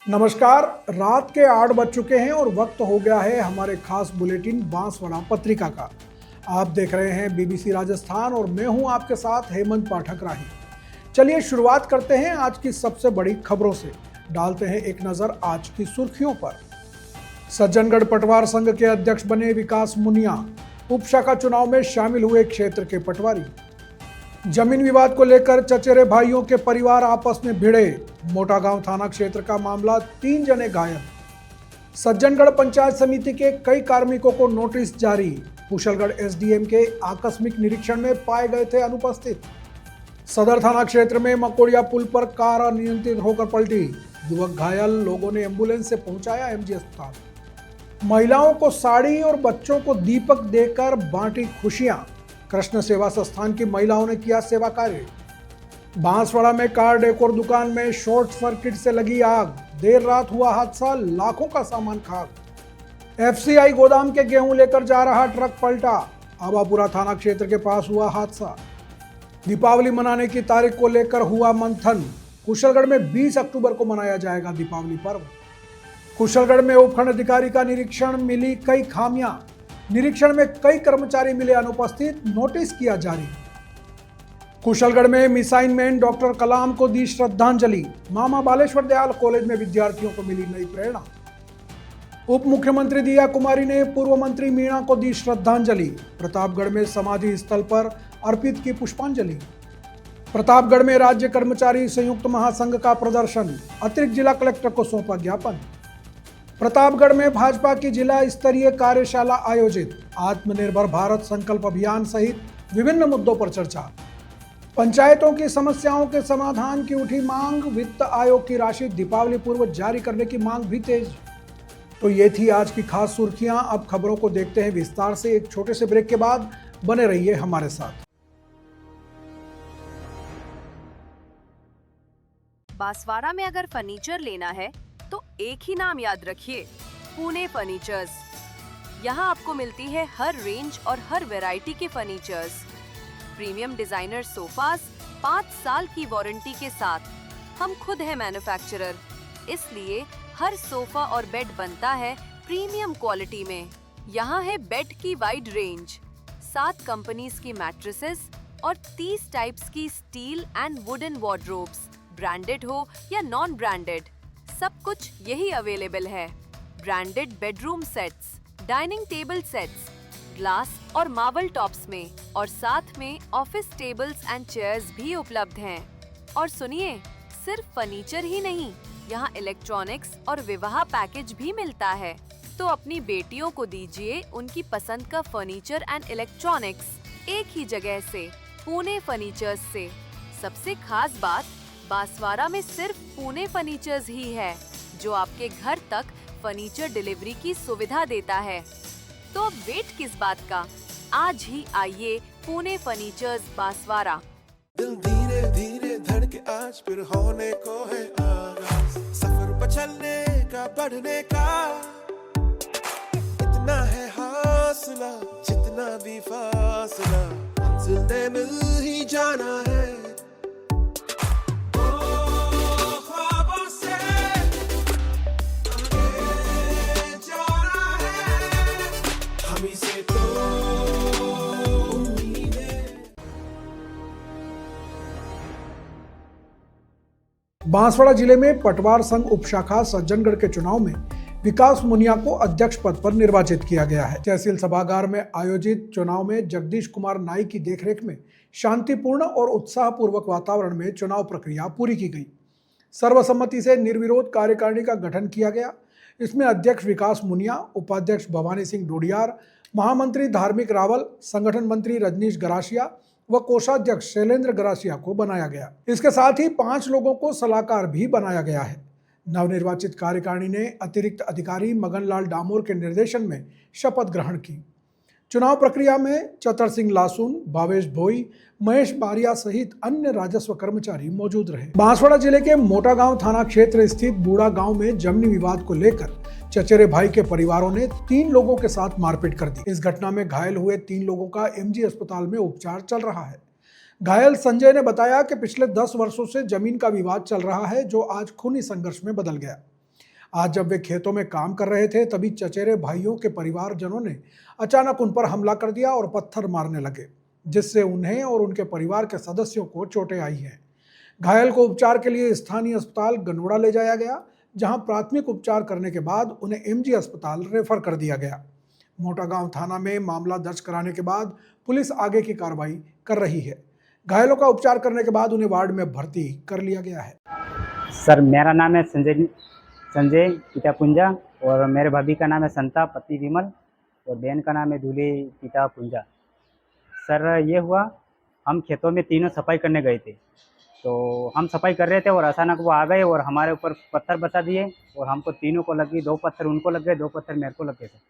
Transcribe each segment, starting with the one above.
नमस्कार। रात के 8 बज चुके हैं और वक्त हो गया है हमारे खास बुलेटिन बांसवाड़ा पत्रिका का। आप देख रहे हैं बीबीसी राजस्थान और मैं हूं आपके साथ हेमंत पाठक राही। चलिए शुरुआत करते हैं आज की सबसे बड़ी खबरों से। डालते हैं एक नजर आज की सुर्खियों पर। सज्जनगढ़ पटवार संघ के अध्यक्ष बने विकास मुनिया। उपशाखा चुनाव में शामिल हुए क्षेत्र के पटवारी। जमीन विवाद को लेकर चचेरे भाइयों के परिवार आपस में भिड़े। मोटागांव थाना क्षेत्र का मामला, 3 जने घायल। सज्जनगढ़ पंचायत समिति के कई कार्मिकों को नोटिस जारी। कुशलगढ़ एसडीएम के आकस्मिक निरीक्षण में पाए गए थे अनुपस्थित। सदर थाना क्षेत्र में मकोड़िया पुल पर कार अनियंत्रित होकर पलटी। युवक घायल, लोगों ने एम्बुलेंस से पहुंचाया एमजी अस्पताल। महिलाओं को साड़ी और बच्चों को दीपक देकर बांटी खुशियां। कृष्ण सेवा संस्थान की महिलाओं ने किया सेवा कार्य। बांसवाड़ा में कार डेकोर दुकान में शॉर्ट सर्किट से लगी आग। देर रात हुआ हादसा, लाखों का सामान खाक। एफसीआई गोदाम के गेहूं लेकर जा रहा ट्रक पलटा। आबापुरा थाना क्षेत्र के पास हुआ हादसा। दीपावली मनाने की तारीख को लेकर हुआ मंथन। कुशलगढ़ में 20 अक्टूबर को मनाया जाएगा दीपावली पर्व। कुशलगढ़ में उपखंड अधिकारी का निरीक्षण, मिली कई खामियां। निरीक्षण में कई कर्मचारी मिले अनुपस्थित, नोटिस किया जारी। कुशलगढ़ में मिसाइल मैन डॉक्टर कलाम को दी श्रद्धांजलि। मामा बालेश्वर दयाल कॉलेज में विद्यार्थियों को मिली नई प्रेरणा। उप मुख्यमंत्री दिया कुमारी ने पूर्व मंत्री मीणा को दी श्रद्धांजलि। प्रतापगढ़ में समाधि स्थल पर अर्पित की पुष्पांजलि। प्रतापगढ़ में राज्य कर्मचारी संयुक्त महासंघ का प्रदर्शन। अतिरिक्त जिला कलेक्टर को सौंपा ज्ञापन। प्रतापगढ़ में भाजपा की जिला स्तरीय कार्यशाला आयोजित। आत्मनिर्भर भारत संकल्प अभियान सहित विभिन्न मुद्दों पर चर्चा। पंचायतों की समस्याओं के समाधान की उठी मांग। वित्त आयोग की राशि दीपावली पूर्व जारी करने की मांग भी तेज। तो ये थी आज की खास सुर्खियां। अब खबरों को देखते हैं विस्तार से। एक छोटे से ब्रेक के बाद बने रहिए हमारे साथ। बांसवाड़ा में अगर फर्नीचर लेना है तो एक ही नाम याद रखिए, पुणे फर्नीचर्स। यहाँ आपको मिलती है हर रेंज और हर वैरायटी के फर्नीचर्स। प्रीमियम डिजाइनर सोफास 5 साल की वारंटी के साथ। हम खुद है मैन्युफैक्चरर, इसलिए हर सोफा और बेड बनता है प्रीमियम क्वालिटी में। यहाँ है बेड की वाइड रेंज, 7 कंपनीज की मैट्रेसेस और 30 टाइप्स की steel and wooden wardrobes. Branded हो या नॉन ब्रांडेड, सब कुछ यही अवेलेबल है। Branded bedroom sets, dining table sets, glass और मार्बल टॉप्स में, और साथ में ऑफिस टेबल्स एंड चेयर्स भी उपलब्ध हैं। और सुनिए, सिर्फ फर्नीचर ही नहीं, यहाँ इलेक्ट्रॉनिक्स और विवाह पैकेज भी मिलता है। तो अपनी बेटियों को दीजिए उनकी पसंद का फर्नीचर एंड इलेक्ट्रॉनिक्स एक ही जगह से, पुणे फर्नीचर्स से। सबसे खास बात, बांसवाड़ा में सिर्फ पुणे फर्नीचर्स ही है जो आपके घर तक फर्नीचर डिलीवरी की सुविधा देता है। तो अब वेट किस बात का, आज ही आइए पुणे फर्नीचर्स बांसवाड़ा। दिल धीरे धीरे धड़के आज फिर होने को है आगाज। सफर पर चलने का, बढ़ने का, इतना है हौसला, जितना भी फासला मंजिल ने मिल ही जाना है। बांसवाड़ा जिले में पटवार संघ उपशाखा सज्जनगढ़ के चुनाव में विकास मुनिया को अध्यक्ष पद पर निर्वाचित किया गया है। तहसील सभागार में आयोजित चुनाव में जगदीश कुमार नाई की देखरेख में शांतिपूर्ण और उत्साहपूर्वक वातावरण में चुनाव प्रक्रिया पूरी की गई। सर्वसम्मति से निर्विरोध कार्यकारिणी का गठन किया गया। इसमें अध्यक्ष विकास मुनिया, उपाध्यक्ष भवानी सिंह डोडियार, महामंत्री धार्मिक रावल, संगठन मंत्री रजनीश गरासिया व कोषाध्यक्ष शैलेंद्र गरासिया को बनाया गया। इसके साथ ही 5 लोगों को सलाहकार भी बनाया गया है। नवनिर्वाचित कार्यकारिणी ने अतिरिक्त अधिकारी मगनलाल डामोर के निर्देशन में शपथ ग्रहण की। चुनाव प्रक्रिया में चतर सिंह लासून, भावेश भोई, महेश बारिया सहित अन्य राजस्व कर्मचारी मौजूद रहे। बांसवाड़ा जिले के मोटागांव थाना क्षेत्र स्थित बूढ़ा गांव में जमीनी विवाद को लेकर चचेरे भाई के परिवारों ने 3 लोगों के साथ मारपीट कर दी। इस घटना में घायल हुए 3 लोगों का एमजी अस्पताल में उपचार चल रहा है। घायल संजय ने बताया कि पिछले 10 वर्षों से जमीन का विवाद चल रहा है, जो आज खूनी संघर्ष में बदल गया। आज जब वे खेतों में काम कर रहे थे तभी चचेरे भाइयों के परिवारजनों ने अचानक उन पर हमला कर दिया और पत्थर मारने लगे, जिससे उन्हें और उनके परिवार के सदस्यों को चोटें आई हैं। घायल को उपचार के लिए स्थानीय अस्पताल गनोड़ा ले जाया गया, जहां प्राथमिक उपचार करने के बाद उन्हें एमजी अस्पताल रेफर कर दिया गया। मोटागांव थाना में मामला दर्ज कराने के बाद पुलिस आगे की कार्रवाई कर रही है। घायलों का उपचार करने के बाद उन्हें वार्ड में भर्ती कर लिया गया है। सर, मेरा नाम है संजय पिता पुंजा और मेरे भाभी का नाम है संता पति विमल और बहन का नाम है दूल्हे पिता पुंजा। सर, ये हुआ, हम खेतों में तीनों सफाई करने गए थे, तो हम सफाई कर रहे थे और अचानक वो आ गए और हमारे ऊपर पत्थर बरसा दिए और हमको तीनों को लगी, 2 पत्थर उनको लग गए, 2 पत्थर मेरे को लग गए सर।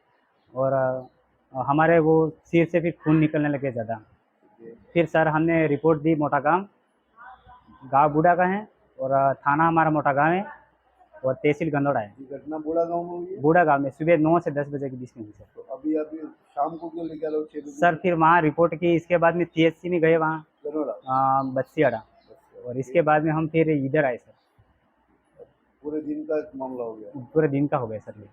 और हमारे वो सिर से फिर खून निकलने लगे ज़्यादा। फिर सर हमने रिपोर्ट दी, मोटागांव गाँव बूढ़ा का है और थाना हमारा मोटागांव है और तहसील गंदोड़ा है। घटना बूढ़ा गांव में हुई है? बूढ़ा गाँव में सुबह 9 से 10 बजे के बीच में हुई सर। तो अभी शाम को क्यों लेके आ रहे हो 6 बजे? सर फिर वहाँ रिपोर्ट की, इसके बाद में THC में गए वहाँ गनोड़ा बस्सीअड़ा, और इसके बाद में हम फिर इधर आए सर। पूरे दिन का मामला हो गया? पूरे दिन का हो गया सर।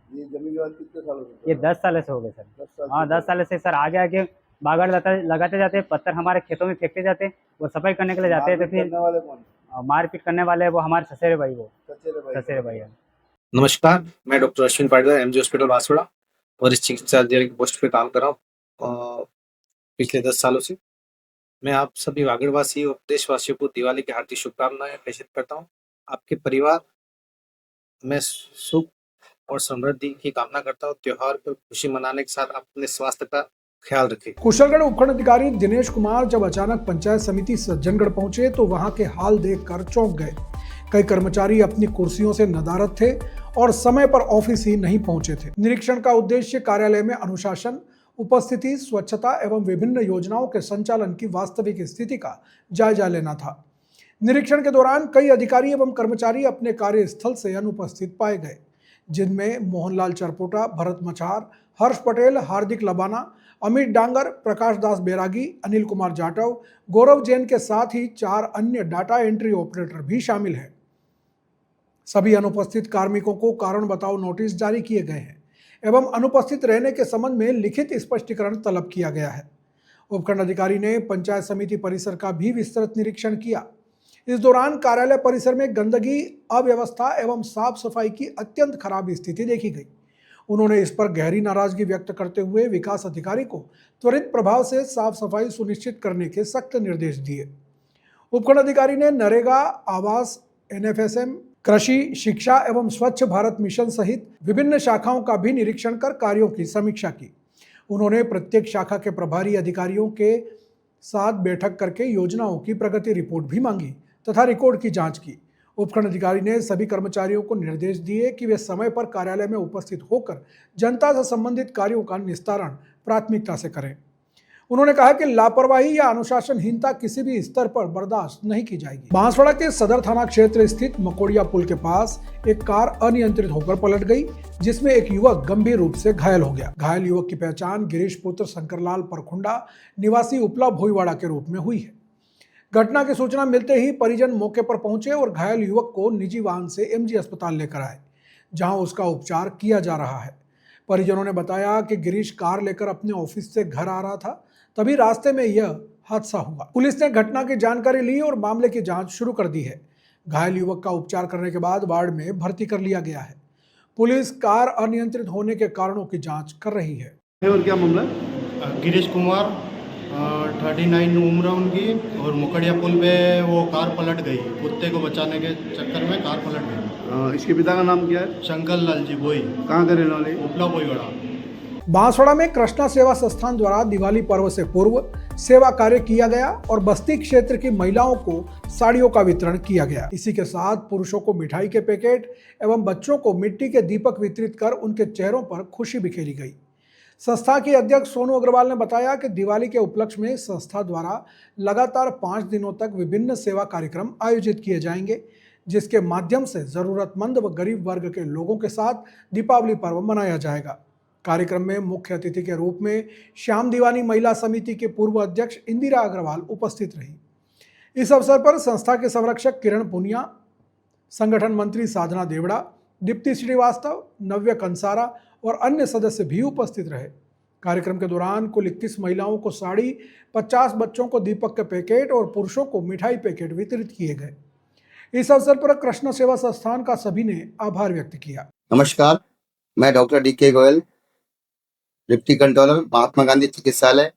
ये जमीन विवाद कितने सालों से? ये 10 साल से हो गए सर। 10 साल हाँ, 10 साल से सर। आगे आगे बागड़ लगाते जाते, पत्थर हमारे खेतों में फेंकते जाते, वो सफाई करने के लिए जाते थे। फिर करने वाले कौन? मारपीट करने वाले वो हमारे ससेरे भाई, वो चचेरे ससेरे भाई है। नमस्कार, मैं doctor Ashwin Patidar, MG hospital Banswara वरिष्ठ चिकित्सा अधिकारी की पोस्ट पे काम कर रहा हूँ पिछले 10 सालों से। मैं आप सभी वागड़वासी और देशवासियों को दिवाली की हार्दिक शुभकामनाएं प्रेषित करता हूँ। आपके परिवार में सुख और समृद्धि की कामना करता हूँ। त्योहार पर खुशी मनाने के साथ अपने स्वास्थ्य का ख्याल रखें। कुशलगढ़ उपखंड अधिकारी दिनेश कुमार जब अचानक पंचायत समिति सज्जनगढ़ पहुंचे तो वहां के हाल देखकर चौंक गए। कई कर्मचारी अपनी कुर्सियों से नदारद थे और समय पर ऑफिस ही नहीं पहुंचे थे। निरीक्षण का उद्देश्य कार्यालय में अनुशासन, उपस्थिति, स्वच्छता एवं विभिन्न योजनाओं के संचालन की वास्तविक स्थिति का जायजा लेना था। निरीक्षण के दौरान कई अधिकारी एवं कर्मचारी अपने कार्यस्थल से अनुपस्थित पाए गए, जिनमें मोहनलाल चरपोटा, भरत मछार, हर्ष पटेल, हार्दिक लबाना, अमित डांगर, प्रकाश दास बैरागी, अनिल कुमार जाटव, गौरव जैन के साथ ही 4 अन्य डाटा एंट्री ऑपरेटर भी शामिल हैं। सभी अनुपस्थित कार्मिकों को कारण बताओ नोटिस जारी किए गए हैं एवं अनुपस्थित रहने के संबंध में लिखित स्पष्टीकरण तलब किया गया है। उपखंड अधिकारी ने पंचायत समिति परिसर का भी विस्तृत निरीक्षण किया। इस दौरान कार्यालय परिसर में गंदगी, अव्यवस्था एवं साफ सफाई की अत्यंत खराब स्थिति देखी गई। उन्होंने इस पर गहरी नाराजगी व्यक्त करते हुए विकास अधिकारी को त्वरित प्रभाव से साफ सफाई सुनिश्चित करने के सख्त निर्देश दिए। उपखंड अधिकारी ने नरेगा, आवास, NFSM, कृषि, शिक्षा एवं स्वच्छ भारत मिशन सहित विभिन्न शाखाओं का भी निरीक्षण कर कार्यों की समीक्षा की। उन्होंने प्रत्येक शाखा के प्रभारी अधिकारियों के साथ बैठक करके योजनाओं की प्रगति रिपोर्ट भी मांगी तथा रिकॉर्ड की जांच की। उपखंड अधिकारी ने सभी कर्मचारियों को निर्देश दिए कि वे समय पर कार्यालय में उपस्थित होकर जनता से संबंधित कार्यों का निस्तारण प्राथमिकता से करें। उन्होंने कहा कि लापरवाही या अनुशासनहीनता किसी भी स्तर पर बर्दाश्त नहीं की जाएगी। बांसवाड़ा के सदर थाना क्षेत्र स्थित मकोड़िया पुल के पास एक कार अनियंत्रित होकर पलट गई, जिसमें एक युवक गंभीर रूप से घायल हो गया। घायल युवक की पहचान गिरीश पुत्र शंकरलाल परखुंडा निवासी उपला भोईवाड़ा के रूप में हुई है। घटना की सूचना मिलते ही परिजन मौके पर पहुंचे और घायल युवक को निजी वाहन से एमजी अस्पताल लेकर आए, जहां उसका उपचार किया जा रहा है। परिजनों ने बताया कि गिरीश कार लेकर अपने ऑफिस से घर आ रहा था, तभी रास्ते में यह हादसा हुआ। पुलिस ने घटना की जानकारी ली और मामले की जांच शुरू कर दी है। घायल युवक का उपचार करने के बाद वार्ड में भर्ती कर लिया गया है। पुलिस कार अनियंत्रित होने के कारणों की जांच कर रही है। और क्या मामला? गिरीश कुमार 39 उम्र उनकी, और मुकड़िया पुल पे वो कार पलट गई। कुत्ते को बचाने के चक्कर में कार पलट गई। इसके पिता का नाम क्या है? शंकर लाल जी बोई। कहाँ के रहने वाले? उपला बोईवाड़ा। बांसवाड़ा में कृष्णा सेवा संस्थान द्वारा दिवाली पर्व से पूर्व सेवा कार्य किया गया और बस्ती क्षेत्र की महिलाओं को साड़ियों का वितरण किया गया। इसी के साथ पुरुषों को मिठाई के पैकेट एवं बच्चों को मिट्टी के दीपक वितरित कर उनके चेहरों पर खुशी बिखेरी गई। संस्था की अध्यक्ष सोनू अग्रवाल ने बताया कि दिवाली के उपलक्ष्य में संस्था द्वारा लगातार 5 दिनों तक विभिन्न सेवा कार्यक्रम आयोजित किए जाएंगे, जिसके माध्यम से जरूरतमंद व गरीब वर्ग के लोगों के साथ दीपावली पर्व मनाया जाएगा। कार्यक्रम में मुख्य अतिथि के रूप में श्याम दीवानी महिला समिति के पूर्व अध्यक्ष इंदिरा अग्रवाल उपस्थित रही। इस अवसर पर संस्था के संरक्षक किरण पुनिया, संगठन मंत्री साधना देवड़ा, दीप्ति श्रीवास्तव, नव्य कंसारा और अन्य सदस्य भी उपस्थित रहे। कार्यक्रम के दौरान कुल 21 महिलाओं को साड़ी, 50 बच्चों को दीपक के पैकेट और पुरुषों को मिठाई पैकेट वितरित किए गए। इस अवसर पर कृष्ण सेवा संस्थान का सभी ने आभार व्यक्त किया। नमस्कार, मैं doctor DK Goyal, deputy controller, Mahatma Gandhi चिकित्सालय।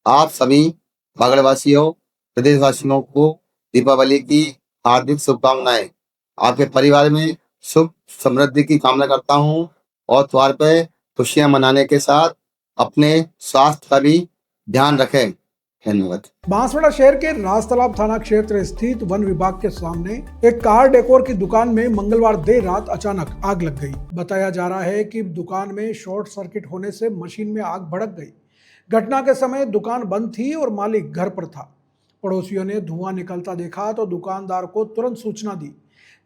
आप सभी बागड़वासियों, प्रदेशवासियों को दीपावली की हार्दिक शुभकामनाएं। आपके परिवार में सुख समृद्धि की कामना करता हूं और त्योहार पे खुशियां मनाने के साथ अपने स्वास्थ्य का भी ध्यान रखें। धन्यवाद। बांसवाड़ा शहर के राजतालाब थाना क्षेत्र स्थित वन विभाग के सामने एक कार डेकोर की दुकान में मंगलवार देर रात अचानक आग लग गई। बताया जा रहा है कि दुकान में शॉर्ट सर्किट होने से मशीन में आग भड़क गई। घटना के समय दुकान बंद थी और मालिक घर पर था। पड़ोसियों ने धुआं निकलता देखा तो दुकानदार को तुरंत सूचना दी।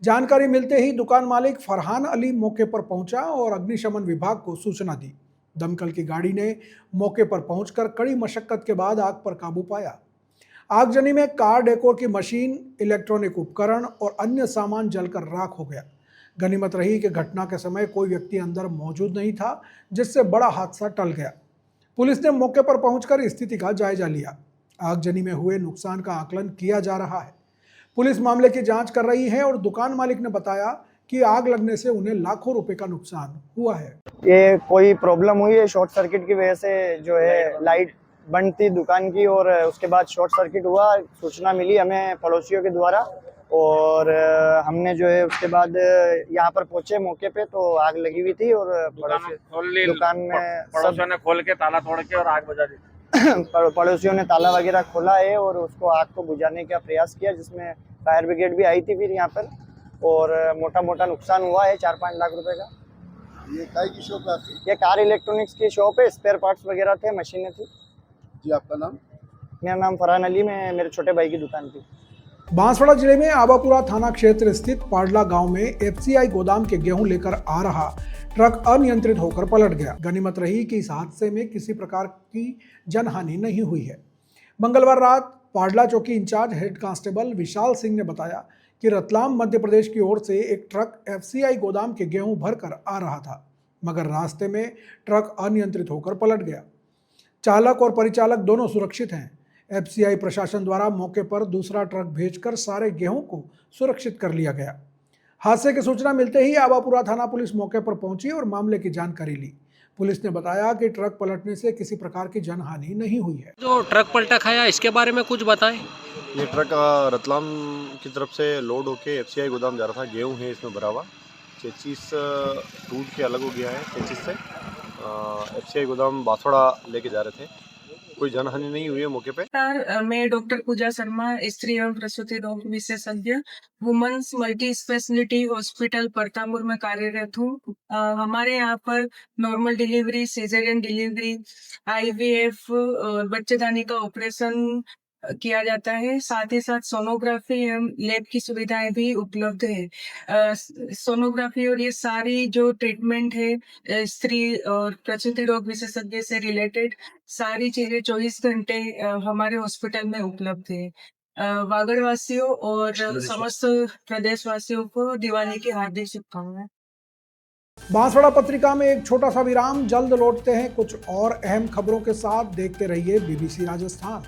जानकारी मिलते ही दुकान मालिक फरहान अली मौके पर पहुंचा और अग्निशमन विभाग को सूचना दी। दमकल की गाड़ी ने मौके पर पहुंचकर कड़ी मशक्कत के बाद आग पर काबू पाया। आगजनी में कार डेकोर की मशीन, इलेक्ट्रॉनिक उपकरण और अन्य सामान जलकर राख हो गया। गनीमत रही कि घटना के समय कोई व्यक्ति अंदर मौजूद नहीं था, जिससे बड़ा हादसा टल गया। पुलिस ने मौके पर पहुंचकर स्थिति का जायजा लिया। आगजनी में हुए नुकसान का आकलन किया जा रहा है। पुलिस मामले की जांच कर रही है और दुकान मालिक ने बताया कि आग लगने से उन्हें लाखों रुपए का नुकसान हुआ है। ये कोई प्रॉब्लम हुई है, शॉर्ट सर्किट की वजह से जो है लाइट बंद थी दुकान की और उसके बाद शॉर्ट सर्किट हुआ। सूचना मिली हमें पड़ोसियों के द्वारा और हमने जो है उसके बाद यहाँ पर पहुंचे मौके पे तो आग लगी हुई थी और दुकान में पड़ोसियों ने खोल के ताला तोड़ के और आग बुझा दी। पड़ोसियों ने ताला वगैरह खोला है और उसको आग को बुझाने का प्रयास किया, जिसमें फायर ब्रिगेड भी आई थी फिर यहाँ पर और मोटा मोटा नुकसान हुआ है 4-5 लाख रुपए का। ये काय की शॉप है आपकी? ये कार इलेक्ट्रॉनिक्स की शॉप है, स्पेयर पार्ट्स वगैरह थे, मशीनें थी। जी, आपका नाम? मेरा नाम फरहान अली, मैं मेरे छोटे भाई की दुकान थी। बांसवाड़ा जिले में आबापुरा थाना क्षेत्र स्थित पाडला गांव में FCI गोदाम के गेहूं लेकर आ रहा ट्रक अनियंत्रित होकर पलट गया। गनीमत रही कि इस हादसे में किसी प्रकार की जनहानि नहीं हुई है। मंगलवार रात पाडला चौकी in charge head constable Vishal Singh ने बताया कि रतलाम मध्य प्रदेश की ओर से एक ट्रक FCI गोदाम के गेहूं भरकर आ रहा था, मगर रास्ते में ट्रक अनियंत्रित होकर पलट गया। चालक और परिचालक दोनों सुरक्षित हैं। FCI प्रशासन द्वारा मौके पर दूसरा ट्रक भेजकर सारे गेहूं को सुरक्षित कर लिया गया। हादसे की सूचना मिलते ही आबापुरा थाना पुलिस मौके पर पहुंची और मामले की जानकारी ली। पुलिस ने बताया कि ट्रक पलटने से किसी प्रकार की जनहानि नहीं हुई है। जो ट्रक पलटा खाया इसके बारे में कुछ बताएं। ये ट्रक रतलाम की तरफ से लोड होके FCI गोदाम जा रहा था। गेहूं है इसमें भरा हुआ। चेचिस टूट के अलग हो गया है चेचिस से। FCI गोदाम बांसवाड़ा लेके जा रहे थे। कोई जनहानि नहीं हुई है मौके पे। मैं डॉक्टर पूजा शर्मा, स्त्री एवं प्रसूति रोग विशेषज्ञ, women's multi specialty hospital Partapur में कार्यरत हूँ। हमारे यहाँ पर normal delivery, caesarean delivery, IVF और बच्चेदानी का ऑपरेशन किया जाता है। साथ ही साथ सोनोग्राफी एवं लैब की सुविधाएं भी उपलब्ध है। सोनोग्राफी और ये सारी जो ट्रीटमेंट है स्त्री और प्रसूति रोग विशेषज्ञ से रिलेटेड सारी चीजें 24 घंटे हमारे हॉस्पिटल में उपलब्ध है। वागड़वासियों और समस्त प्रदेशवासियों को दिवाली की हार्दिक शुभकामनाएं। बांसवाड़ा पत्रिका में एक छोटा सा विराम, जल्द लौटते हैं कुछ और अहम खबरों के साथ। देखते रहिए BBC राजस्थान।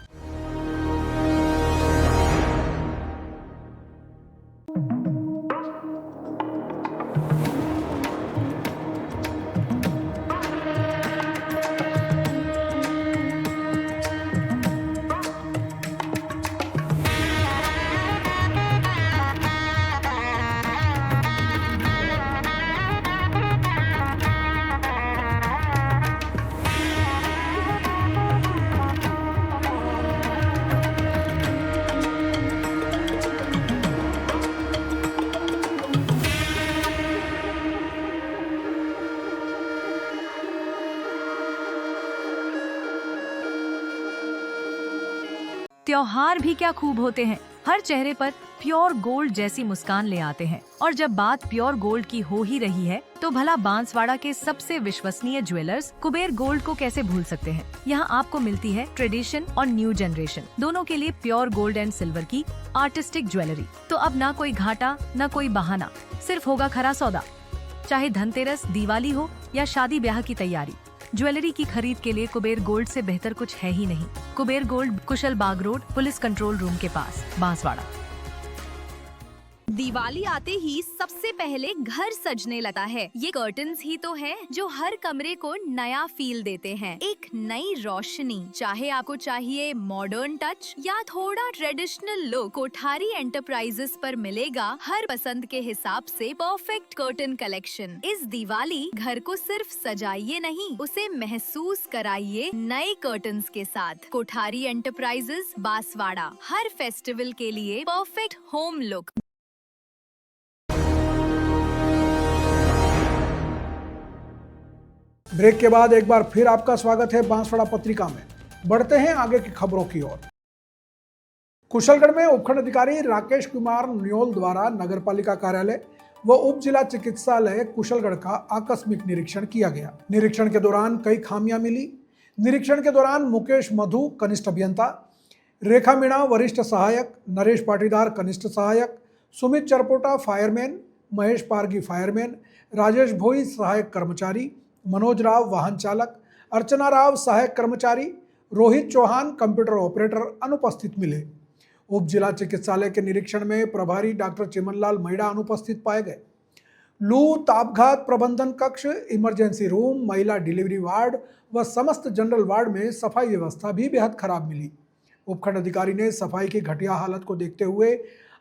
त्योहार भी क्या खूब होते हैं, हर चेहरे पर प्योर गोल्ड जैसी मुस्कान ले आते हैं। और जब बात प्योर गोल्ड की हो ही रही है तो भला बांसवाड़ा के सबसे विश्वसनीय ज्वेलर्स कुबेर गोल्ड को कैसे भूल सकते हैं। यहाँ आपको मिलती है ट्रेडिशन और न्यू जनरेशन दोनों के लिए प्योर गोल्ड एंड सिल्वर की आर्टिस्टिक ज्वेलरी। तो अब ना कोई घाटा न कोई बहाना, सिर्फ होगा खरा सौदा। चाहे धनतेरस, दिवाली हो या शादी ब्याह की तैयारी, ज्वेलरी की खरीद के लिए कुबेर गोल्ड से बेहतर कुछ है ही नहीं। कुबेर गोल्ड, कुशल बाग रोड, पुलिस कंट्रोल रूम के पास, बांसवाड़ा। दिवाली आते ही सबसे पहले घर सजने लगता है। ये कर्टन्स ही तो हैं जो हर कमरे को नया फील देते हैं, एक नई रोशनी। चाहे आपको चाहिए मॉडर्न टच या थोड़ा ट्रेडिशनल लुक, कोठारी एंटरप्राइजेस पर मिलेगा हर पसंद के हिसाब से परफेक्ट कर्टन कलेक्शन। इस दिवाली घर को सिर्फ सजाइए नहीं, उसे महसूस कराइए नए कर्टन्स के साथ। कोठारी एंटरप्राइजेस, बांसवाड़ा, हर फेस्टिवल के लिए परफेक्ट होम लुक। ब्रेक के बाद एक बार फिर आपका स्वागत है बांसवाड़ा पत्रिका में। बढ़ते हैं आगे की खबरों की ओर। कुशलगढ़ में उपखंड अधिकारी राकेश कुमार न्योल द्वारा नगरपालिका कार्यालय व उप जिला चिकित्सालय कुशलगढ़ का आकस्मिक निरीक्षण किया गया। निरीक्षण के दौरान कई खामियां मिली। निरीक्षण के दौरान मुकेश मधु, कनिष्ठ अभियंता, रेखा मीणा, वरिष्ठ सहायक, नरेश पाटीदार, कनिष्ठ सहायक, सुमित चरपोटा, फायरमैन, महेश पारगी, फायरमैन, राजेश भोई, सहायक कर्मचारी, मनोज राव, वाहन चालक, अर्चना राव, सहायक कर्मचारी, रोहित चौहान, कंप्यूटर ऑपरेटर अनुपस्थित मिले। उप जिला चिकित्सालय के निरीक्षण में प्रभारी डॉक्टर चिमनलाल मैडा अनुपस्थित पाए गए। लू, तापघात प्रबंधन कक्ष, इमरजेंसी रूम, महिला डिलीवरी वार्ड व समस्त जनरल वार्ड में सफाई व्यवस्था भी बेहद खराब मिली। उपखंड अधिकारी ने सफाई की घटिया हालत को देखते हुए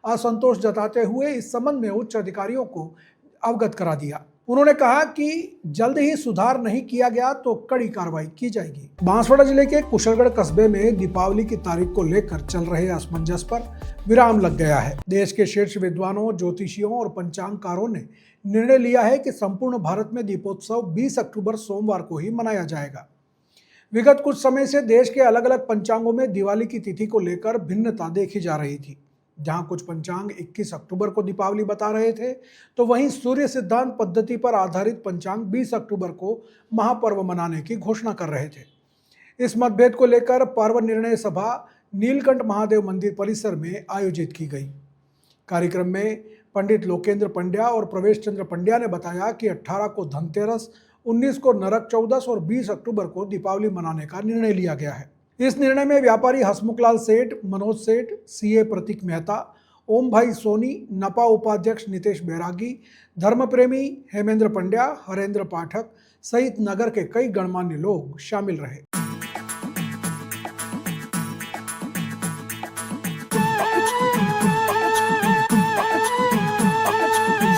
असंतोष जताते हुए इस संबंध में उच्च अधिकारियों को अवगत करा दिया। उन्होंने कहा कि जल्द ही सुधार नहीं किया गया तो कड़ी कार्रवाई की जाएगी। बांसवाड़ा जिले के कुशलगढ़ कस्बे में दीपावली की तारीख को लेकर चल रहे असमंजस पर विराम लग गया है। देश के शीर्ष विद्वानों, ज्योतिषियों और पंचांगकारों ने निर्णय लिया है कि संपूर्ण भारत में दीपोत्सव 20 अक्टूबर सोमवार को ही मनाया जाएगा। विगत कुछ समय से देश के अलग अलग पंचांगों में दिवाली की तिथि को लेकर भिन्नता देखी जा रही थी। जहां कुछ पंचांग 21 अक्टूबर को दीपावली बता रहे थे, तो वहीं सूर्य सिद्धांत पद्धति पर आधारित पंचांग 20 अक्टूबर को महापर्व मनाने की घोषणा कर रहे थे। इस मतभेद को लेकर पर्व निर्णय सभा नीलकंठ महादेव मंदिर परिसर में आयोजित की गई। कार्यक्रम में पंडित लोकेंद्र पंड्या और प्रवेश चंद्र पंड्या ने बताया कि 18 को धनतेरस, 19 को नरक चौदस और 20 अक्टूबर को दीपावली मनाने का निर्णय लिया गया है। इस निर्णय में व्यापारी हसमुखलाल सेठ, मनोज सेठ, सीए प्रतीक मेहता, ओम भाई सोनी, नपा उपाध्यक्ष नितेश बैरागी, धर्मप्रेमी हेमेंद्र पंड्या, हरेंद्र पाठक सहित नगर के कई गणमान्य लोग शामिल रहे।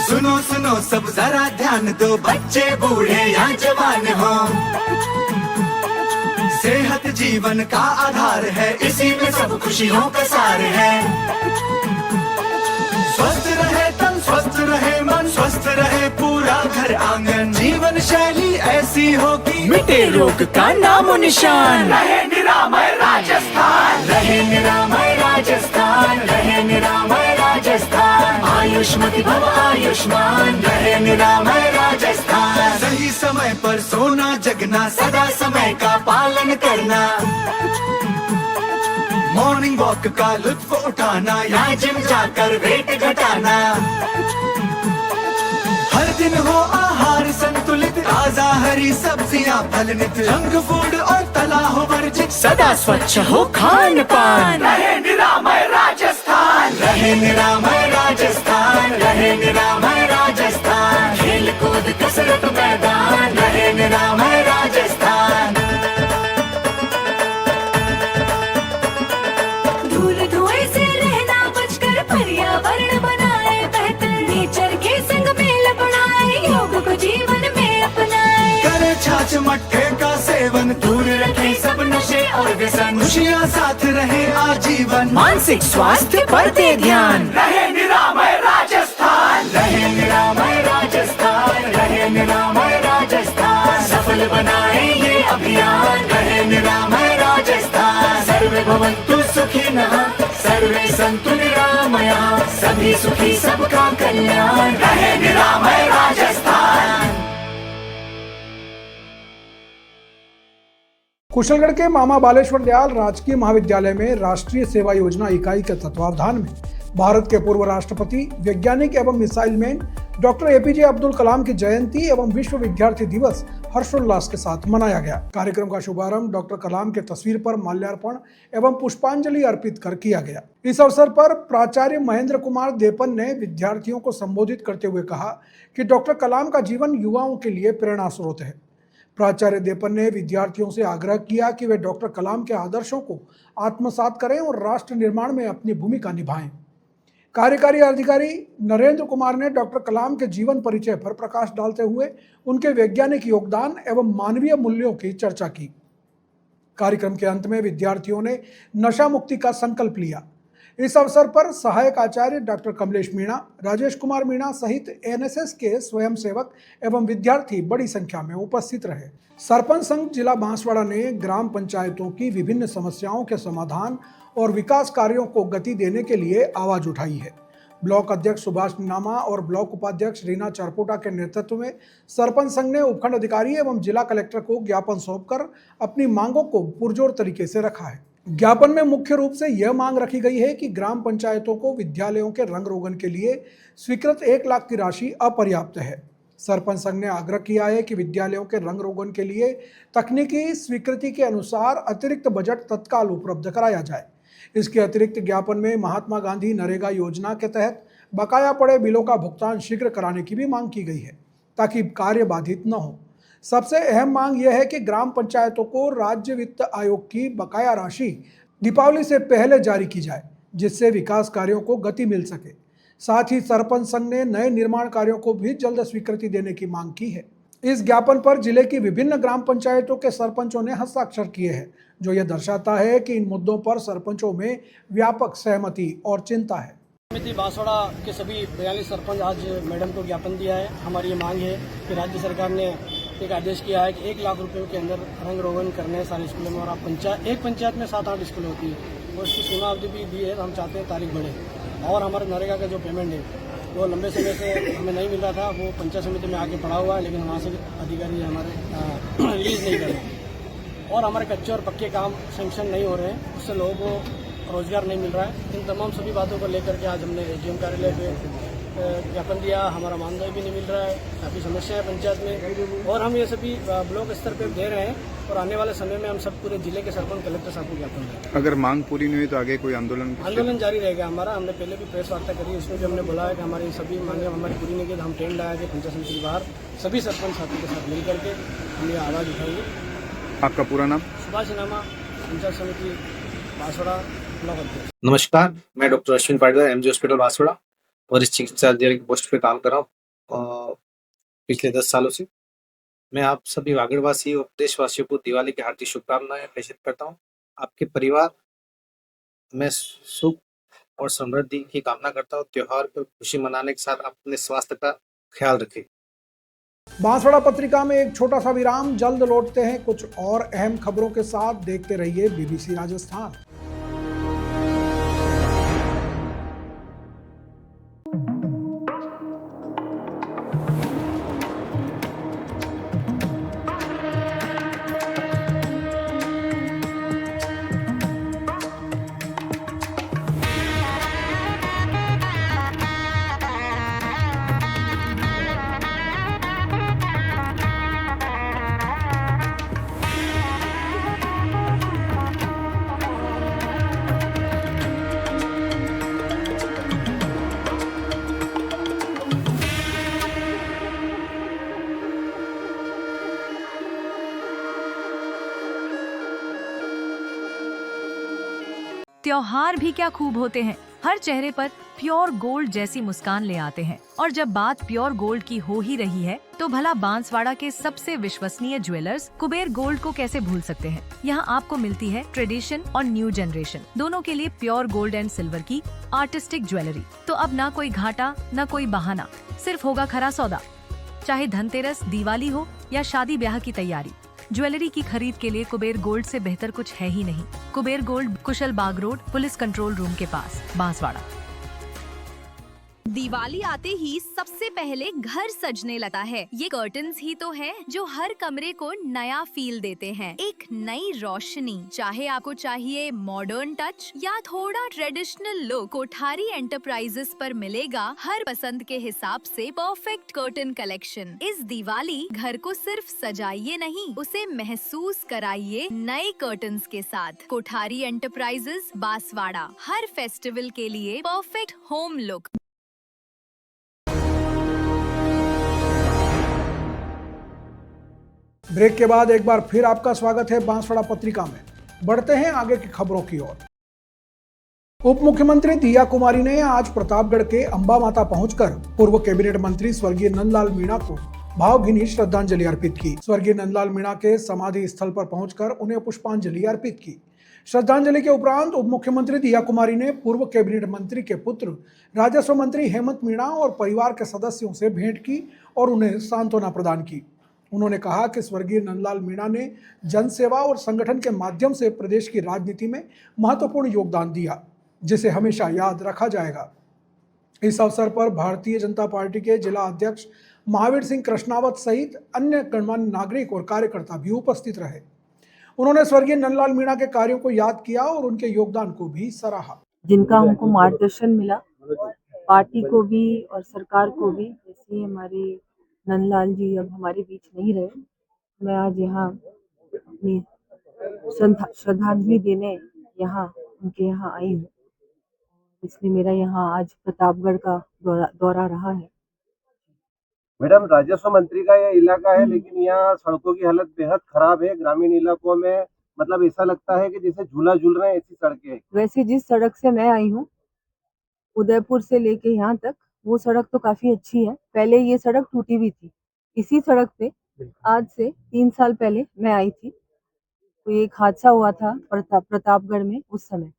सुनो सुनो सब जरा ध्यान दो, बच्चे बूढ़े या जवान हो, सेहत जीवन का आधार है, इसी में सब खुशियों का सार है। स्वस्थ रहे तन, स्वस्थ रहे मन, स्वस्थ रहे पूरा घर आंगन, जीवन शैली ऐसी हो कि मिटे रोग का नामो निशान। रहे निरामय राजस्थान, रहे निरामय राजस्थान, रहे निरामय राजस्थान, आयुष्मती भव आयुष्मान, रहे निरामय राजस्थान। सही समय पर सोना जगना, सदा समय का पालन करना, मॉर्निंग वॉक का लुत्फ उठाना या जिम जाकर वेट घटाना, हर दिन हो आहार संतुलित, ताजा हरी सब्जियां फलनित, जंक फूड और तला हो वर्जित, सदा स्वच्छ हो खान पान। रहे निरामय राजस्थान, रहे निरामय राजस्थान, रहे निरामय राजस्थान, खेल कूद कसरत मैदान, रहे निरामय राजस्थान। धूल धुएं से रहना बचकर, पर्यावरण बनाए बेहतर, नेचर के संग मेल बनाए, योग को जीवन में अपनाए। करे छाछ मट्ठे का सेवन, दूर रखे सब नशे और व्यसन, खुशियाँ साथ रहे आजीवन, मानसिक स्वास्थ्य पर दे ध्यान। रहे निरामय राजस्थान, रहे निरामय राजस्थान, रहे निरामय राजस्थान, सफल बनाए ये अभियान, रहे निरामय राजस्थान। सर्वे भवन्तु सुखिनः, सर्वे सन्तु निरामयाः, सभी सुखी सबका कल्याण, रहे निरामय राजस्थान। कुशलगढ़ के मामा बालेश्वर दयाल राजकीय महाविद्यालय में राष्ट्रीय सेवा योजना इकाई के तत्वावधान में भारत के पूर्व राष्ट्रपति, वैज्ञानिक एवं missile man doctor APJ Abdul Kalam की जयंती एवं विश्व विद्यार्थी दिवस हर्षोल्लास के साथ मनाया गया। कार्यक्रम का शुभारंभ डॉक्टर कलाम के तस्वीर पर माल्यार्पण एवं पुष्पांजलि अर्पित कर किया गया। इस अवसर पर प्राचार्य महेंद्र कुमार देपन ने विद्यार्थियों को संबोधित करते हुए कहा कि डॉक्टर कलाम का जीवन युवाओं के लिए प्रेरणा स्रोत है। प्राचार्य देपन ने विद्यार्थियों से आग्रह किया कि वे डॉक्टर कलाम के आदर्शों को आत्मसात करें और राष्ट्र निर्माण में अपनी भूमिका निभाएं। कार्यकारी अधिकारी नरेंद्र कुमार ने डॉक्टर कलाम के जीवन परिचय पर प्रकाश डालते हुए उनके वैज्ञानिक योगदान एवं मानवीय मूल्यों की चर्चा की। कार्यक्रम के अंत में विद्यार्थियों ने नशा मुक्ति का संकल्प लिया। इस अवसर पर सहायक आचार्य डॉक्टर कमलेश मीणा, राजेश कुमार मीणा सहित एनएसएस के स्वयंसेवक एवं विद्यार्थी बड़ी संख्या में उपस्थित रहे। सरपंच संघ जिला बांसवाड़ा ने ग्राम पंचायतों की विभिन्न समस्याओं के समाधान और विकास कार्यों को गति देने के लिए आवाज उठाई है। ब्लॉक अध्यक्ष सुभाष नामा और ब्लॉक उपाध्यक्ष रीना चरपोटा के नेतृत्व में सरपंच संघ ने उपखंड अधिकारी एवं जिला कलेक्टर को ज्ञापन सौंपकर अपनी मांगों को पुरजोर तरीके से रखा है। ज्ञापन में मुख्य रूप से यह मांग रखी गई है कि ग्राम पंचायतों को विद्यालयों के रंग रोगन के लिए स्वीकृत 1 लाख की राशि अपर्याप्त है। सरपंच संघ ने आग्रह किया है कि विद्यालयों के रंग रोगन के लिए तकनीकी स्वीकृति के अनुसार अतिरिक्त बजट तत्काल उपलब्ध कराया जाए। इसके अतिरिक्त ज्ञापन में महात्मा गांधी नरेगा योजना के तहत बकाया पड़े बिलों का भुगतान शीघ्र कराने की भी मांग की गई है ताकि कार्य बाधित न हो। सबसे अहम मांग यह है कि ग्राम पंचायतों को राज्य वित्त आयोग की बकाया राशि दीपावली से पहले जारी की जाए, जिससे विकास कार्यों को गति मिल सके। साथ ही सरपंच संघ ने नए निर्माण कार्यों को भी जल्द स्वीकृति देने की मांग की है। इस ज्ञापन पर जिले की विभिन्न ग्राम पंचायतों के सरपंचों ने हस्ताक्षर किए हैं, जो यह दर्शाता है कि इन मुद्दों पर सरपंचों में व्यापक सहमति और चिंता है। समिति बांसवाड़ा के सभी 42 सरपंच आज मैडम को ज्ञापन दिया है। हमारी ये मांग है कि राज्य सरकार ने एक आदेश किया है कि 1 लाख रुपए के अंदर रंग रोगन करने हैं सारे स्कूलों में, और आप एक पंचायत में 7-8 स्कूल होती है और इसकी सीमा अवधि भी दी है। तो हम चाहते हैं तारीख बढ़े। और हमारे नरेगा का जो पेमेंट है वो लंबे समय से हमें नहीं मिल रहा था, वो पंचायत समिति में आके पड़ा हुआ है, लेकिन वहाँ से अधिकारी हमारे रिलीज नहीं कर रहे और हमारे कच्चे और पक्के काम सैंक्शन नहीं हो रहे हैं, उससे लोगों को रोजगार नहीं मिल रहा है। इन तमाम सभी बातों को लेकर के आज हमने एडीएम कार्यालय पे ज्ञापन दिया। हमारा मानदेय भी नहीं मिल रहा है, काफ़ी समस्या है पंचायत में, और हम ये सभी ब्लॉक स्तर पे दे रहे हैं और आने वाले समय में हम सब पूरे जिले के सरपंच कलेक्टर साहब को ज्ञापन देंगे। अगर मांग पूरी नहीं हुई तो आगे कोई आंदोलन जारी रहेगा हमारा। हमने पहले भी प्रेस वार्ता करी, उसमें भी हमने बोला है कि हमारी सभी मांगे हमारी पूरी नहीं की तो हम टेंट लगा के पंचायत समिति के बाहर सभी सरपंच साथियों के साथ मिल करके हम ये आवाज़ उठाएंगे। आपका पूरा नाम? सुभाष नामा, पंचायत समिति बांसवाड़ा, ब्लॉक अध्यक्ष। नमस्कार, मैं doctor Ashwin Patidar, MG hospital Banswara वरिष्ठ चिकित्सा अधिकारी की पोस्ट पे काम कर रहा हूँ पिछले 10 सालों से। मैं आप सभी वागड़वासी और देशवासियों को दिवाली की हार्दिक शुभकामनाएं प्रेषित करता हूँ। आपके परिवार में सुख और समृद्धि की कामना करता हूँ। त्योहार पर खुशी मनाने के साथ अपने स्वास्थ्य का ख्याल रखें। बांसवाड़ा पत्रिका में एक छोटा सा विराम, जल्द लौटते हैं कुछ और अहम खबरों के साथ। देखते रहिए बीबीसी राजस्थान। त्योहार भी क्या खूब होते हैं, हर चेहरे पर प्योर गोल्ड जैसी मुस्कान ले आते हैं। और जब बात प्योर गोल्ड की हो ही रही है तो भला बांसवाड़ा के सबसे विश्वसनीय ज्वेलर्स कुबेर गोल्ड को कैसे भूल सकते हैं। यहाँ आपको मिलती है ट्रेडिशन और न्यू जनरेशन दोनों के लिए प्योर गोल्ड एंड सिल्वर की आर्टिस्टिक ज्वेलरी। तो अब ना कोई घाटा न कोई बहाना, सिर्फ होगा खरा सौदा। चाहे धनतेरस, दिवाली हो या शादी ब्याह की तैयारी, ज्वेलरी की खरीद के लिए कुबेर गोल्ड से बेहतर कुछ है ही नहीं। कुबेर गोल्ड, कुशल बाग रोड, पुलिस कंट्रोल रूम के पास, बांसवाड़ा। दिवाली आते ही सबसे पहले घर सजने लगता है। ये कर्टन्स ही तो है जो हर कमरे को नया फील देते हैं, एक नई रोशनी। चाहे आपको चाहिए मॉडर्न टच या थोड़ा ट्रेडिशनल लुक, कोठारी एंटरप्राइजेस पर मिलेगा हर पसंद के हिसाब से परफेक्ट कर्टन कलेक्शन। इस दिवाली घर को सिर्फ सजाइए नहीं, उसे महसूस कराइए नए कर्टन्स के साथ। कोठारी एंटरप्राइजेस बांसवाड़ा, हर फेस्टिवल के लिए परफेक्ट होम लुक। ब्रेक के बाद एक बार फिर आपका स्वागत है बांसवाड़ा पत्रिका में। बढ़ते हैं आगे की खबरों की ओर। उप मुख्यमंत्री दिया कुमारी ने आज प्रतापगढ़ के अंबा माता पहुंचकर पूर्व कैबिनेट मंत्री स्वर्गीय नंदलाल मीणा को भावभीनी श्रद्धांजलि अर्पित की। स्वर्गीय नंदलाल मीणा के समाधि स्थल पर पहुंचकर उन्हें पुष्पांजलि अर्पित की। श्रद्धांजलि के उपरांत उप मुख्यमंत्री दिया कुमारी ने पूर्व कैबिनेट मंत्री के पुत्र राजस्व मंत्री हेमंत मीणा और परिवार के सदस्यों से भेंट की और उन्हें सांत्वना प्रदान की। उन्होंने कहा कि स्वर्गीय नंदलाल मीणा ने जनसेवा और संगठन के माध्यम से प्रदेश की राजनीति में महत्वपूर्ण योगदान दिया, जिसे हमेशा याद रखा जाएगा। इस अवसर पर भारतीय जनता पार्टी के जिला अध्यक्ष महावीर सिंह कृष्णावत सहित अन्य गणमान्य नागरिक और कार्यकर्ता भी उपस्थित रहे। उन्होंने स्वर्गीय नंदलाल मीणा के कार्यों को याद किया और उनके योगदान को भी सराहा। जिनका हमको मार्गदर्शन मिला, पार्टी को भी और सरकार को भी। जैसे हमारे नंदलाल जी अब हमारे बीच नहीं रहे, मैं आज यहाँ अपनी श्रद्धांजलि देने उनके यहाँ आई हूँ। इसलिए मेरा यहाँ आज प्रतापगढ़ का दौरा रहा है। मैडम, राजस्व मंत्री का यह इलाका है, लेकिन यहाँ सड़कों की हालत बेहद खराब है। ग्रामीण इलाकों में मतलब ऐसा लगता है कि जैसे झूला झूल रहे हैं, ऐसी सड़कें हैं। वैसे जिस सड़क से मैं आई हूँ, उदयपुर से लेके यहाँ तक, वो सड़क तो काफी अच्छी है। पहले ये सड़क टूटी हुई थी। इसी सड़क पे आज से 3 साल पहले मैं आई थी, तो एक हादसा हुआ था प्रतापगढ़ में उस समय,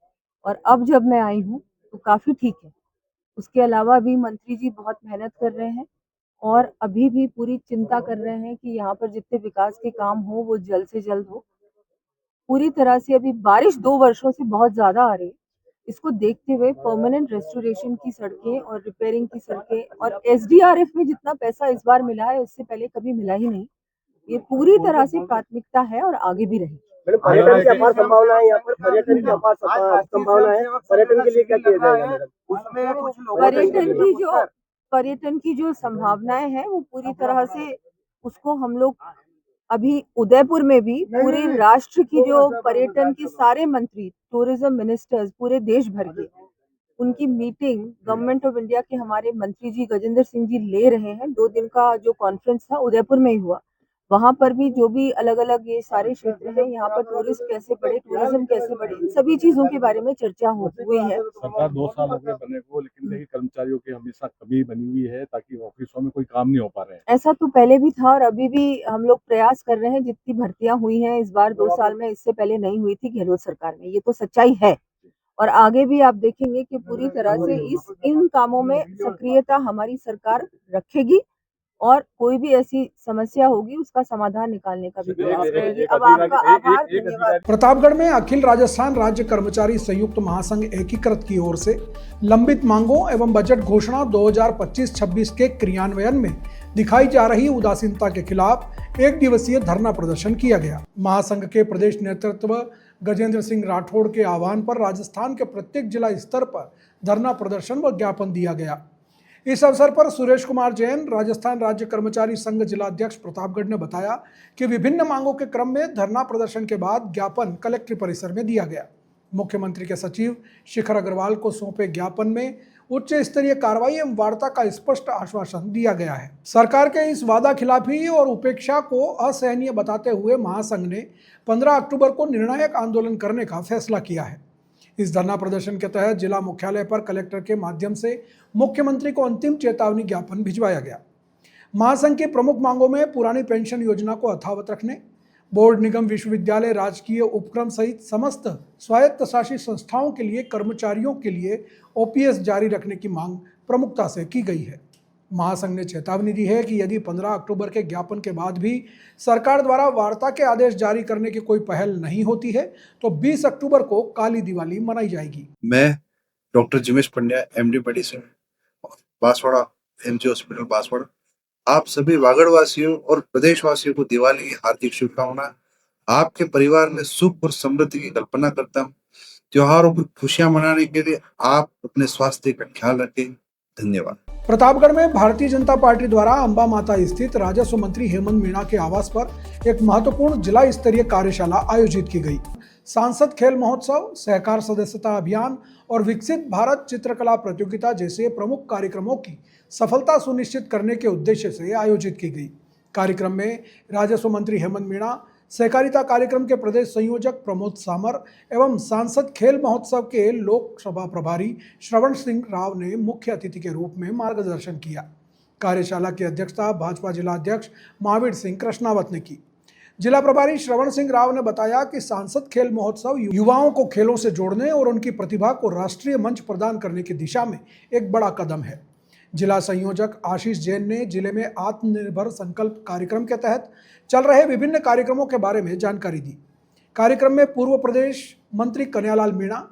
और अब जब मैं आई हूँ तो काफी ठीक है। उसके अलावा भी मंत्री जी बहुत मेहनत कर रहे हैं और अभी भी पूरी चिंता कर रहे हैं कि यहाँ पर जितने विकास के काम हो वो जल्द से जल्द हो। पूरी तरह से अभी बारिश 2 वर्षों से बहुत ज्यादा आ रही है, इसको देखते हुए परमानेंट रेस्टोरेशन की सड़कें और रिपेयरिंग की सड़कें और SDRF में जितना पैसा इस बार मिला है उससे पहले कभी मिला ही नहीं, ये पूरी तरह से प्राथमिकता है और आगे भी रहेगी। पर्यटन की अपार संभावना है यहाँ पर, पर्यटन की अपार संभावना है। पर्यटन के लिए क्या किया जाएगा? उसमें कुछ लोगों पर्यटन की जो संभावनाएं हैं वो पूरी तरह से उसको हम लोग अभी उदयपुर में भी पूरे राष्ट्र की जो पर्यटन के सारे मंत्री, टूरिज्म मिनिस्टर्स पूरे देश भर के, उनकी मीटिंग गवर्नमेंट ऑफ इंडिया के हमारे मंत्री जी गजेंद्र सिंह जी ले रहे हैं। 2 दिन का जो कॉन्फ्रेंस था उदयपुर में ही हुआ, वहां पर भी जो भी अलग अलग ये सारे क्षेत्र हैं, यहाँ पर टूरिस्ट कैसे बढ़े, टूरिज्म कैसे बढ़े, इन सभी चीजों के बारे में चर्चा हुई है। सरकार 2 साल हो गए बने को, लेकिन देखिए कर्मचारियों की हमेशा कमी बनी हुई है ताकि ऑफिसों में कोई काम नहीं हो पा रहे हैं। ऐसा तो पहले भी था और अभी भी हम लोग प्रयास कर रहे हैं। जितनी भर्तियां हुई हैं इस बार 2 साल में, इससे पहले नहीं हुई थी गहलोत सरकार में, ये तो सच्चाई है। और आगे भी आप देखेंगे कि पूरी तरह से इन कामों में सक्रियता हमारी सरकार रखेगी और कोई भी ऐसी समस्या होगी उसका समाधान निकालने का भी प्रयास करेगी। अब आपका आभार, धन्यवाद। प्रतापगढ़ में अखिल राजस्थान राज्य कर्मचारी संयुक्त महासंघ एकीकृत की ओर से लंबित मांगों एवं बजट घोषणा 2025-26 के क्रियान्वयन में दिखाई जा रही उदासीनता के खिलाफ 1 दिवसीय धरना प्रदर्शन किया गया। महासंघ के प्रदेश नेतृत्व गजेंद्र सिंह राठौड़ के आह्वान पर राजस्थान के प्रत्येक जिला स्तर पर धरना प्रदर्शन व ज्ञापन दिया गया। इस अवसर पर सुरेश कुमार जैन, राजस्थान राज्य कर्मचारी संघ जिला अध्यक्ष प्रतापगढ़ ने बताया कि विभिन्न मांगों के क्रम में धरना प्रदर्शन के बाद ज्ञापन कलेक्ट्रेट परिसर में दिया गया। मुख्यमंत्री के सचिव शिखर अग्रवाल को सौंपे ज्ञापन में उच्च स्तरीय कार्रवाई एवं वार्ता का स्पष्ट आश्वासन दिया गया है। सरकार के इस वादा खिलाफी और उपेक्षा को असहनीय बताते हुए महासंघ ने 15 अक्टूबर को निर्णायक आंदोलन करने का फैसला किया है। इस धरना प्रदर्शन के तहत जिला मुख्यालय पर कलेक्टर के माध्यम से मुख्यमंत्री को अंतिम चेतावनी ज्ञापन भिजवाया गया। महासंघ की प्रमुख मांगों में पुरानी पेंशन योजना को यथावत रखने, बोर्ड, निगम, विश्वविद्यालय, राजकीय उपक्रम सहित समस्त स्वायत्त शासी संस्थाओं के लिए कर्मचारियों के लिए OPS जारी रखने की मांग प्रमुखता से की गई है। महासंघ ने चेतावनी दी है कि यदि 15 अक्टूबर के ज्ञापन के बाद भी सरकार द्वारा वार्ता के आदेश जारी करने की कोई पहल नहीं होती है तो 20 अक्टूबर को काली दिवाली मनाई जाएगी। मैं doctor Jimesh Pandya, MD medicine, Banswara MG hospital Banswara. आप सभी वागड़वासियों और प्रदेशवासियों को दिवाली की हार्दिक शुभकामनाएं। आपके परिवार में सुख और समृद्धि की कल्पना करता हूँ। त्योहारों पर खुशियां मनाने के लिए आप अपने स्वास्थ्य का ख्याल रखें। धन्यवाद। प्रतापगढ़ में भारतीय जनता पार्टी द्वारा अंबा माता स्थित राजस्व मंत्री हेमंत मीणा के आवास पर एक महत्वपूर्ण जिला स्तरीय कार्यशाला आयोजित की गई। सांसद खेल महोत्सव, सहकार सदस्यता अभियान और विकसित भारत चित्रकला प्रतियोगिता जैसे प्रमुख कार्यक्रमों की सफलता सुनिश्चित करने के उद्देश्य से आयोजित की गई। कार्यक्रम में राजस्व मंत्री हेमंत मीणा, सहकारिता कार्यक्रम के प्रदेश संयोजक प्रमोद सामर एवं सांसद खेल महोत्सव के लोकसभा प्रभारी श्रवण सिंह राव ने मुख्य अतिथि के रूप में मार्गदर्शन किया। कार्यशाला की अध्यक्षता भाजपा जिला अध्यक्ष महावीर सिंह कृष्णावत ने की। जिला प्रभारी श्रवण सिंह राव ने बताया कि सांसद खेल महोत्सव युवाओं को खेलों से जोड़ने और उनकी प्रतिभा को राष्ट्रीय मंच प्रदान करने की दिशा में एक बड़ा कदम है। जिला संयोजक आशीष जैन ने जिले में आत्मनिर्भर संकल्प कार्यक्रम के तहत चल रहे विभिन्न कार्यक्रमों के बारे में जानकारी दी। कार्यक्रम में पूर्व प्रदेश मंत्री कन्हैयालाल मीणा,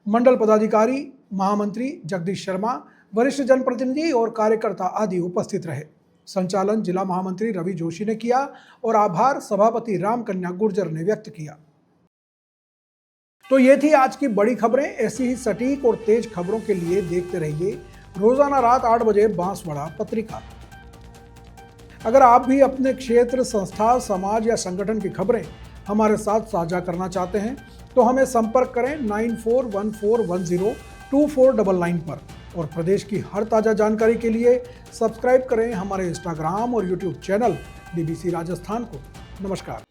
मंडल पदाधिकारी, महामंत्री जगदीश शर्मा, वरिष्ठ जनप्रतिनिधि और कार्यकर्ता आदि उपस्थित रहे। संचालन जिला महामंत्री रवि जोशी ने किया और आभार सभापति राम कन्या गुर्जर ने व्यक्त किया। तो ये थी आज की बड़ी खबरें। ऐसी ही सटीक और तेज खबरों के लिए देखते रहिए रोजाना रात 8 बजे बांसवाड़ा पत्रिका। अगर आप भी अपने क्षेत्र, संस्था, समाज या संगठन की खबरें हमारे साथ साझा करना चाहते हैं तो हमें संपर्क करें 9414102499 पर। और प्रदेश की हर ताज़ा जानकारी के लिए सब्सक्राइब करें हमारे इंस्टाग्राम और यूट्यूब चैनल BBC राजस्थान को। नमस्कार।